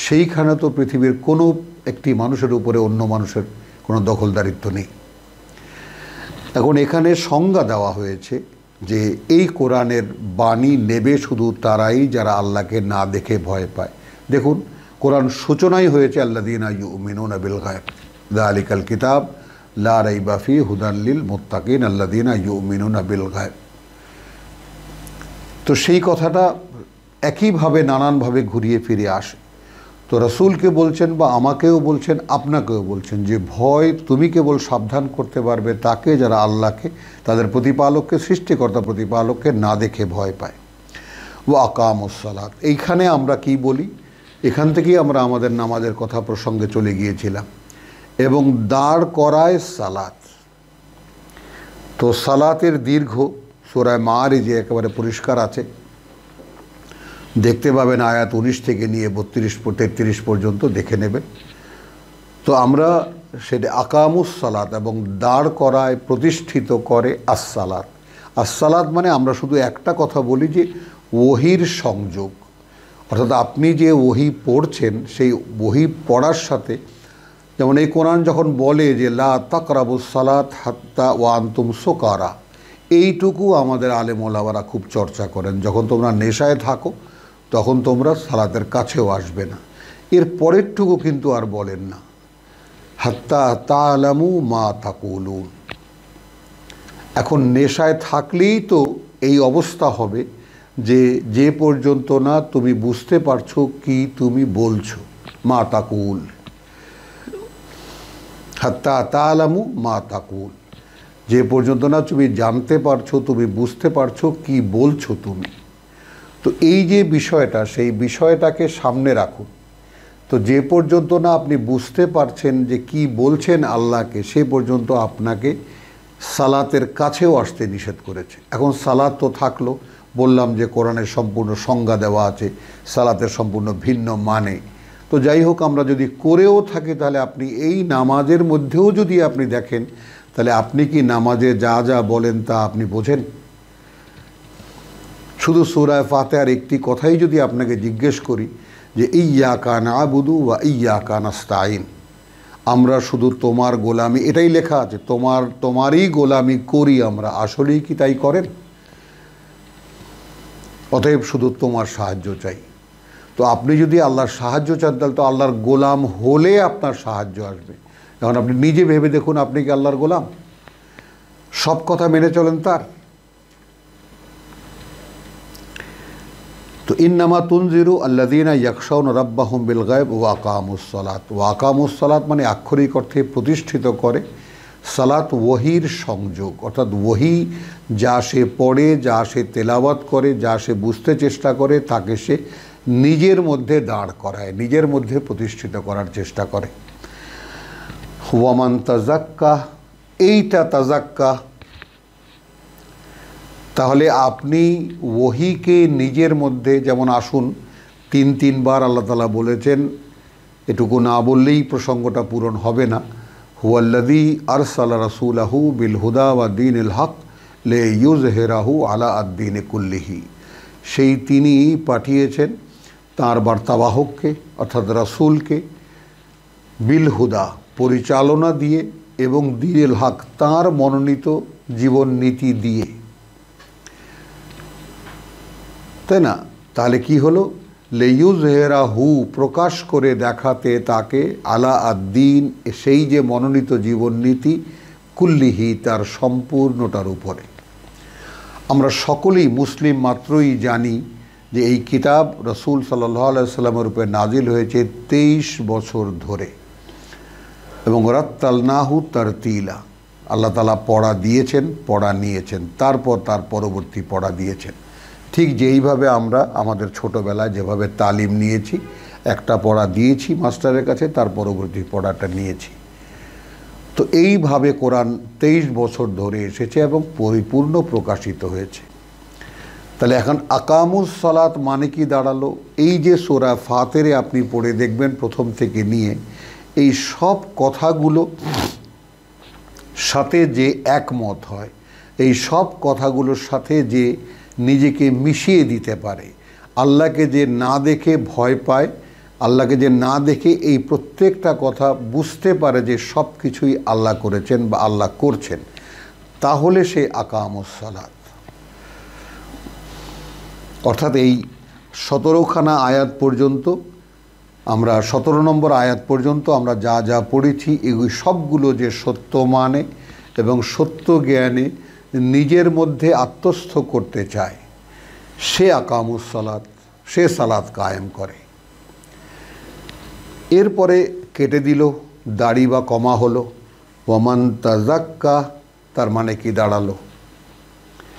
সেইখানে তো পৃথিবীর কোনো একটি মানুষের উপরে অন্য মানুষের কোনো দখলদারিত্ব নেই। এখন এখানে সংজ্ঞা দেওয়া হয়েছে যে এই কোরআনের বাণী নেবে শুধু তারাই যারা আল্লাহকে না দেখে ভয় পায়। দেখুন কোরআন সূচনাই হয়েছে আল্লাযীনা ইউমিনুনা বিল গায়ব, যালিকাল কিতাব লা রাইবা ফি হুদাল লিল মুত্তাকিন আল্লাযীনা ইউমিনুনা বিল গায়ব। তো সেই কথাটা একইভাবে নানানভাবে ঘুরিয়ে ফিরে আসে। তো রাসূলকে বলছেন বা আমাকেও বলছেন, আপনাকেও বলছেন যে ভয় তুমি কেবল সাবধান করতে পারবে তাকে যারা আল্লাহকে, তাদের প্রতিপালককে, সৃষ্টিকর্তা প্রতিপালককে না দেখে ভয় পায়। ওয়া আকামুস সালাত, এইখানে আমরা কি বলি, এখান থেকেই আমরা আমাদের নামাজের কথা প্রসঙ্গে চলে গিয়েছিলাম। এবং দাঁড় করায় সালাত। তো সালাতের দীর্ঘ সূরা মাআরিজে একেবারে পরিষ্কার আছে, দেখতে পাবেন আয়াত 19 থেকে নিয়ে 32-33 পর্যন্ত দেখে নেবেন। তো আমরা সেটা আকামুস সালাত এবং দাঁড় করায়, প্রতিষ্ঠিত করে আসসালাত। আসসালাত মানে আমরা শুধু একটা কথা বলি যে ওহির সংযোগ, অর্থাৎ আপনি যে ওহি পড়ছেন সেই ওহি পড়ার সাথে, যেমন এই কোরআন যখন বলে যে লা তাকরাবুস সালাত হাত্তা ওয়া আনতুম সুকারা, এইটুকু আমাদের আলেম ওলামারা খুব চর্চা করেন। যখন তোমরা নেশায় থাকো তখন তোমরা সালাতের কাছেও আসবে না। এর পরেরটুকু কিন্তু আর বলেন না, হাত্তা তা'লামু মা তাকুলুন। এখন নেশায় থাকলেই তো এই অবস্থা হবে যে যে পর্যন্ত না তুমি বুঝতে পারছো কি তুমি বলছো, মা তাকুল, হাত্তা তা'লামু মা তাকুল, যে পর্যন্ত না তুমি জানতে পারছো, তুমি বুঝতে পারছো কি বলছো তুমি। তো এই যে বিষয়টা, সেই বিষয়টাকে সামনে রাখুন। তো যে পর্যন্ত না আপনি বুঝতে পারছেন যে কি বলছেন আল্লাহকে, সে পর্যন্ত আপনাকে সালাতের কাছেও আসতে নিষেধ করেছে। এখন সালাত তো থাকলো, বললাম যে কোরআনের সম্পূর্ণ সংজ্ঞা দেওয়া আছে, সালাতের সম্পূর্ণ ভিন্ন মানে। তো যাই হোক, আমরা যদি করেও থাকি তাহলে আপনি এই নামাজের মধ্যেও যদি আপনি দেখেন, তাহলে আপনি কি নামাজে যা যা বলেন তা আপনি বোঝেন? শুধু সূরা ফাতিহার একটি কথাই যদি আপনাকে জিজ্ঞেস করি যে ইয়্যাকা না'বুদু ওয়া ইয়্যাকা নাস্তাঈন, আমরা শুধু তোমার গোলামি, এটাই লেখা আছে, তোমারই গোলামি করি আমরা। আসলেই কি তাই করেন? অতএব শুধু তোমার সাহায্য চাই। তো আপনি যদি আল্লাহর সাহায্য চান তাহলে তো আল্লাহর গোলাম হলে আপনার সাহায্য আসবে। এখন আপনি নিজে ভেবে দেখুন, আপনি কি আল্লাহর গোলাম? সব কথা মেনে চলেন তার? তো ইন্নামা তুনজিরু আল্লাযীনা ইয়াখশাউনা রাব্বাহুম বিল গায়ব ওয়া আকামুস সালাত। ওয়া আকামুস সালাত মানে আক্ষরিক অর্থে প্রতিষ্ঠিত করে। সালাত ওহীর সংযোগ, অর্থাৎ ওহী যা সে পড়ে, যা সে তেলাওয়াত করে, যা সে বুঝতে চেষ্টা করে, তাকে সে নিজের মধ্যে দাঁড় করায়, নিজের মধ্যে প্রতিষ্ঠিত করার চেষ্টা করে। ওয়ামান তাজাক্কা, এইটা তাজাক্কা। তাহলে আপনি ওহীকে নিজের মধ্যে, যেমন আসুন 3বার আল্লাহ তাআলা বলেছেন, এটুকু না বললেই প্রসঙ্গটা পূরণ হবে না। হুয়াল্লাযী আরসালা রাসূলাহু বিল হুদা ওয়া দীনিল হক লিইয়ুযহিরাহু আলা আদ-দীনি কুল্লিহি। সেই তিনি পাঠিয়েছেন তাঁর বার্তাবাহককে, অর্থাৎ রাসূলকে, বিল হুদা পরিচালনা দিয়ে, এবং দীনিল হক তাঁর মনোনীত জীবন নীতি দিয়ে, তাই না? তাহলে কি হলো? লিইয়ুযহিরাহু প্রকাশ করে দেখাতে তাকে, আলা আদ-দীন সেই যে মনোনীত জীবন নীতি, কুল্লিহি তার সম্পূর্ণটার উপরে। আমরা সকলেই মুসলিম মাত্রই জানি যে এই কিতাব রাসূল সাল্লাল্লাহু আলাইহি ওয়াসাল্লামের উপরে নাজিল হয়েছে 23 বছর ধরে, এবং রাত্তালনাহু তারতিলা। আল্লাহ তাআলা পড়া দিয়েছেন, পড়া নিয়েছেন, তারপর তার পরবর্তী পড়া দিয়েছেন। ঠিক যেইভাবে আমরা আমাদের ছোটোবেলায় যেভাবে তালিম নিয়েছি, একটা পড়া দিয়েছি মাস্টারের কাছে, তার পরবর্তী পড়াটা নিয়েছি। তো এইভাবে কোরআন 23 বছর ধরে এসেছে এবং পরিপূর্ণ প্রকাশিত হয়েছে। তাহলে এখন আকামুস সালাত মানে কি দাঁড়ালো? এই যে সূরা ফাতিরে আপনি পড়ে দেখবেন প্রথম থেকে নিয়ে, এই সব কথাগুলো সাথে যে একমত হয়, এই সব কথাগুলোর সাথে যে নিজেকে মিশিয়ে দিতে পারে, আল্লাহকে যে না দেখে ভয় পায়, আল্লাহকে যে না দেখে এই প্রত্যেকটা কথা বুঝতে পারে যে সব কিছুই আল্লাহ করেছেন বা আল্লাহ করছেন, তাহলে সে আকামুস সালাত। অর্থাৎ এই 17খানা আয়াত পর্যন্ত, আমরা 17 নম্বর আয়াত পর্যন্ত আমরা যা যা পড়েছি, এগুলি সবগুলো যে সত্য মানে এবং সত্য জ্ঞানে নিজের মধ্যে আত্মস্থ করতে চায়, সে আকামুস সালাত, সে সালাত কায়েম করে। এরপরে কেটে দিল, দাড়ি বা কমা হলো। ওয়ামান তাজাক্কা তার মানে কি দাঁড়ালো?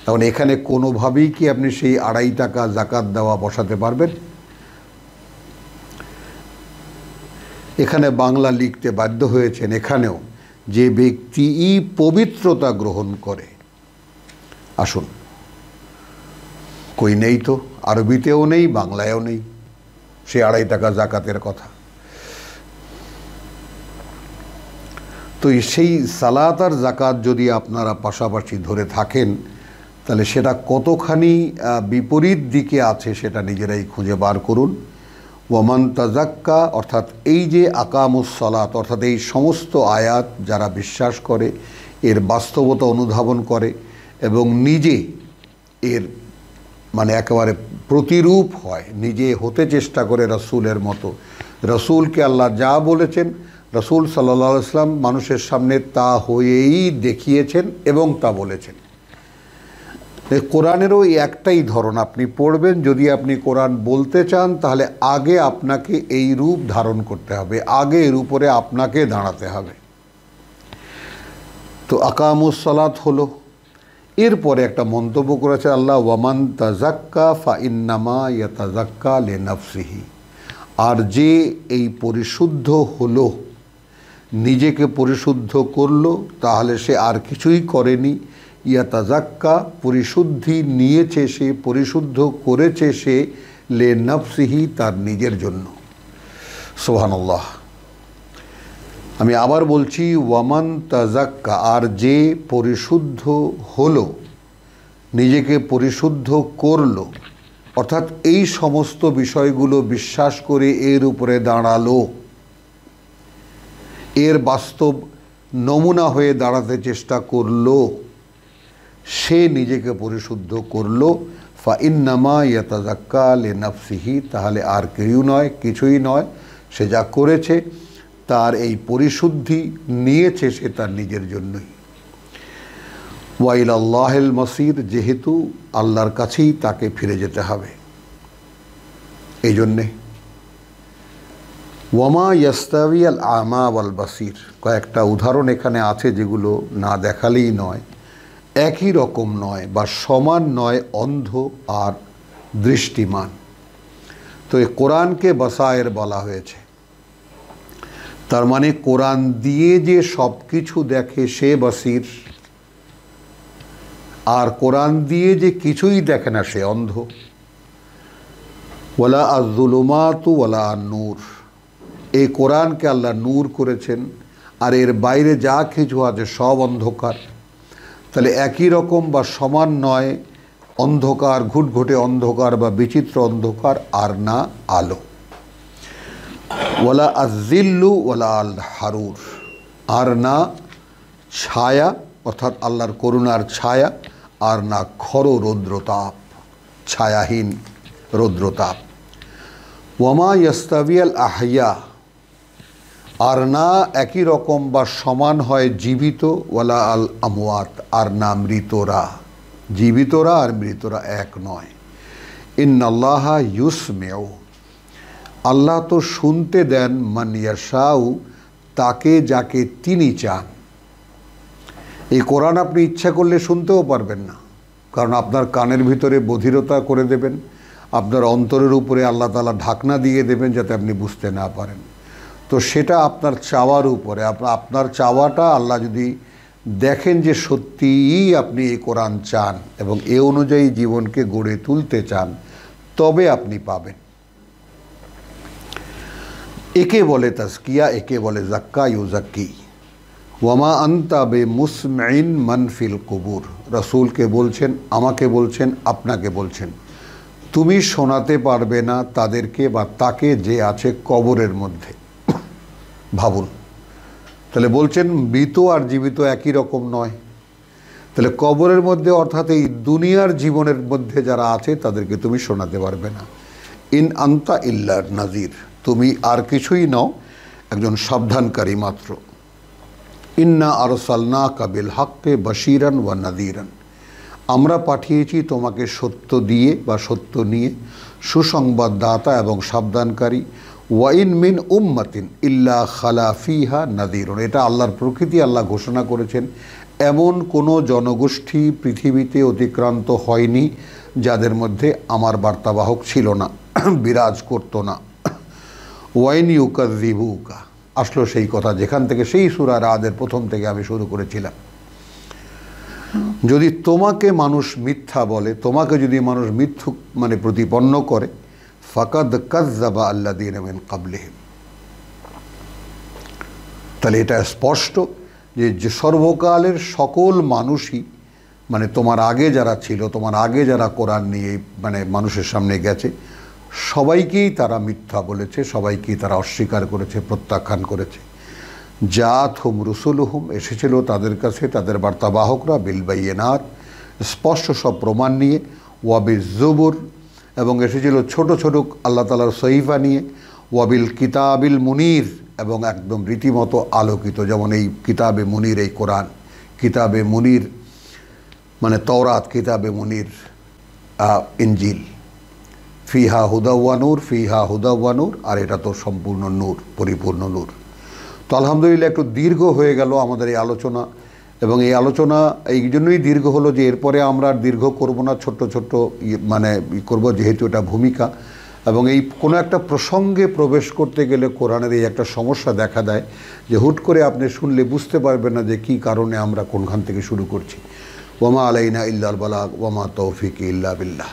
এখন এখানে কোনোভাবেই কি আপনি সেই 2.5 টাকা জাকাত দেওয়া বসাতে পারবেন? এখানে বাংলা লিখতে বাধ্য হয়েছেন, এখানেও যে ব্যক্তি পবিত্রতা গ্রহণ করে। আসুন, কই নেই তো, আরবিতেও নেই, বাংলায়ও নেই সে 2.5 টাকা জাকাতের কথা। তো সেই সালাত আর জাকাত যদি আপনারা পাশাপাশি ধরে থাকেন, তাহলে সেটা কতখানি বিপরীত দিকে আছে সেটা নিজেরাই খুঁজে বার করুন। ওয়ামান তাজাক্কা, অর্থাৎ এই যে আকামুস সালাত, অর্থাৎ এই সমস্ত আয়াত যারা বিশ্বাস করে, এর বাস্তবতা অনুধাবন করে এবং নিজে এর মানে একেবারে প্রতিরূপ হয়, নিজে হতে চেষ্টা করে রাসূলের মতো। রাসূলকে আল্লাহ যা বলেছেন, রাসূল সাল্লাল্লাহু আলাইহি ওয়াসাল্লাম মানুষের সামনে তা হয়েই দেখিয়েছেন এবং তা বলেছেন। কোরআনেরও একটাই ধরন, আপনি পড়বেন, যদি আপনি কোরআন বলতে চান তাহলে আগে আপনাকে এই রূপ ধারণ করতে হবে, আগে এর উপরে আপনাকে দাঁড়াতে হবে। তো আকামুস সালাত হলো। এরপরে একটা মন্তব্য করেছে আল্লাহ, ওয়ামান তাজাক্কা ফা ইন্নামা ইয়াতাজাক্কা লিনাফসিহি। আর যে এই পরিশুদ্ধ হলো, নিজেকে পরিশুদ্ধ করলো, তাহলে সে আর কিছুই করেনি। ইয়াতাজাক্কা পরিশুদ্ধি নিয়েছে সে, পরিশুদ্ধ করেছে সে, লিনাফসিহি তার নিজের জন্য। সুবহানাল্লাহ। আমি আবার বলছি, ওয়ামান তাজাক্কা, আর যে পরিশুদ্ধ হলো, নিজেকে পরিশুদ্ধ করলো, অর্থাৎ এই সমস্ত বিষয়গুলো বিশ্বাস করে এর উপরে দাঁড়ালো, এর বাস্তব নমুনা হয়ে দাঁড়াতে চেষ্টা করলো, সে নিজেকে পরিশুদ্ধ করলো, ফাইন্নামা ইয়াতাযাক্কা লিনাফসিহি, তাহলে আর কেউ নয়, কিছুই নয়, সে যা করেছে তার এই পরিশুদ্ধি নিয়েছে সে তার নিজের জন্যই। ওয়া ইলাল্লাহিল মাসির, যেহেতু আল্লাহর কাছেই তাকে ফিরে যেতে হবে। এই জন্যে ওয়ামা ইয়াস্তাবি আল আমা ওয়াল বাসির, কয়েকটা উদাহরণ এখানে আছে যেগুলো না দেখালেই নয়। একই রকম নয় বা সমান নয় অন্ধ আর দৃষ্টিমান। তো এই কোরআনকে বাসায়ের বলা হয়েছে, তার মানে কোরআন দিয়ে যে সব কিছু দেখে সে বাসির, আর কোরআন দিয়ে যে কিছুই দেখে না সে অন্ধ। ওয়ালা আয-যুলুমাতু ওয়ালা আন-নূর, এই কোরআনকে আল্লাহ নূর করেছেন, আর এর বাইরে যা কিছু আছে সব অন্ধকার। তাহলে একই রকম বা সমান নয় অন্ধকার, ঘুটঘুটে অন্ধকার বা বিচিত্র অন্ধকার, আর না আলো। ওয়ালা আয-যিল্লু ওয়ালা আল-হারুর, আর না ছায়া অর্থাৎ আল্লাহর করুণার ছায়া, আর না খর রৌদ্রতাপ, ছায়াহীন রৌদ্রতাপ। ওয়ামা ইয়াস্তাবিয়াল আহইয়া, আর না একই রকম বা সমান হয় জীবিত, ওয়ালা আল আমওয়াত, আর না মৃতরা। জীবিতরা আর মৃতরা এক নয়। ইন্নাল্লাহা ইউসমিউ, আল্লাহ তো শুনতে দেন মান ইয়াশাউ, তাকে যাকে তিনি চান। এই কোরআন আপনি ইচ্ছা করলে শুনতেও পারবেন না, কারণ আপনার কানের ভিতরে বধিরতা করে দেবেন, আপনার অন্তরের উপরে আল্লাহ তাআলা ঢাকনা দিয়ে দেবেন যাতে আপনি বুঝতে না পারেন। তো সেটা আপনার চাওয়ার উপরে। আপনার চাওয়াটা আল্লাহ যদি দেখেন যে সত্যিই আপনি এই কোরআন চান এবং এ অনুযায়ী জীবনকে গড়ে তুলতে চান, তবে আপনি পাবেন। একে বলে তাজকিয়া, একে বলে জাক্কা ইউজাক্কি। ওয়ামা আনতা বে মুসমিন মান ফিল কুবুর, রাসূলকে বলছেন, আমাকে বলছেন, আপনাকে বলছেন, তুমি শোনাতে পারবে না তাদেরকে বা তাকে যে আছে কবরের মধ্যে। ভাবুন, তাহলে বলছেন মৃত আর জীবিত একই রকম নয়। তাহলে কবরের মধ্যে অর্থাৎ এই দুনিয়ার জীবনের মধ্যে যারা আছে তাদেরকে তুমি শোনাতে পারবে না। ইন আনতা ইল্লা নাজির, তুমি আর কিছুই নও, একজন সাবধানকারী মাত্র। ইন্না আরসালনাকা বিল হাক্কি বাশীরান ওয়া নাযীরান, আমরা পাঠিয়েছি তোমাকে সত্য দিয়ে বা সত্য নিয়ে সুসংবাদদাতা এবং সাবধানকারী। ওয়াইন মিন উম্মাতিন ইল্লা খালা ফিহা নাযীরুন, এটা আল্লাহর প্রকৃতি, আল্লাহ ঘোষণা করেছেন এমন কোনো জনগোষ্ঠী পৃথিবীতে অতিক্রান্ত হয়নি যাদের মধ্যে আমার বার্তাবাহক ছিল না, বিরাজ করতো না। ওয়াইন ইউকাযযিবুকা, আসলো সেই কথা যেখান থেকে সেই সূরা রাদের প্রথম থেকে আমি শুরু করেছিলাম। যদি তোমাকে মানুষ মিথ্যা বলে, তোমাকে যদি মানুষ মিথ্যুক মানে প্রতিপন্ন করে, ফাকাদ কাযযাবা আল্লাযীনা মিন ক্বাবলিহিম, তাহলে এটা স্পষ্ট যে সর্বকালের সকল মানুষই মানে তোমার আগে যারা ছিল, তোমার আগে যারা কোরআন নিয়ে মানে মানুষের সামনে গেছে, সবাইকেই তারা মিথ্যা বলেছে, সবাইকেই তারা অস্বীকার করেছে, প্রত্যাখ্যান করেছে। জাআতহুম রুসুলুহুম, এসেছিল তাদের কাছে তাদের বার্তাবাহকরা, বিল বাইয়িনাত, স্পষ্ট সব প্রমাণ নিয়ে, ওয়াবিজ জুবুর, এবং এসেছিল ছোট ছোট আল্লাহ তাআলার সহিফা নিয়ে, ওয়াবিল কিতাবিল মুনির, এবং একদম রীতিমতো আলোকিত, যেমন এই কিতাবে মুনির, এই কোরআন কিতাবে মুনির মানে তওরাত, কিতাবে মুনির ইনজিল, ফিহা হুদা ওয়া নূর, ফিহা হুদা ওয়া নূর, আর এটা তো সম্পূর্ণ নূর, পরিপূর্ণ নূর। তো আলহামদুলিল্লাহ একটু দীর্ঘ হয়ে গেল আমাদের এই আলোচনা, এবং এই আলোচনা এই জন্যই দীর্ঘ হলো যে এরপরে আমরা আর দীর্ঘ করব না, ছোট্ট ছোট্ট মানে করব, যেহেতু এটা ভূমিকা। এবং এই কোনো একটা প্রসঙ্গে প্রবেশ করতে গেলে কোরআনের এই একটা সমস্যা দেখা দেয় যে হুট করে আপনি শুনলে বুঝতে পারবেন না যে কী কারণে আমরা কোনখান থেকে শুরু করছি। ওয়ামা আলাইনা ইল্লাল বালাগ ওয়ামা তৌফিক ইল্লা বিল্লাহ।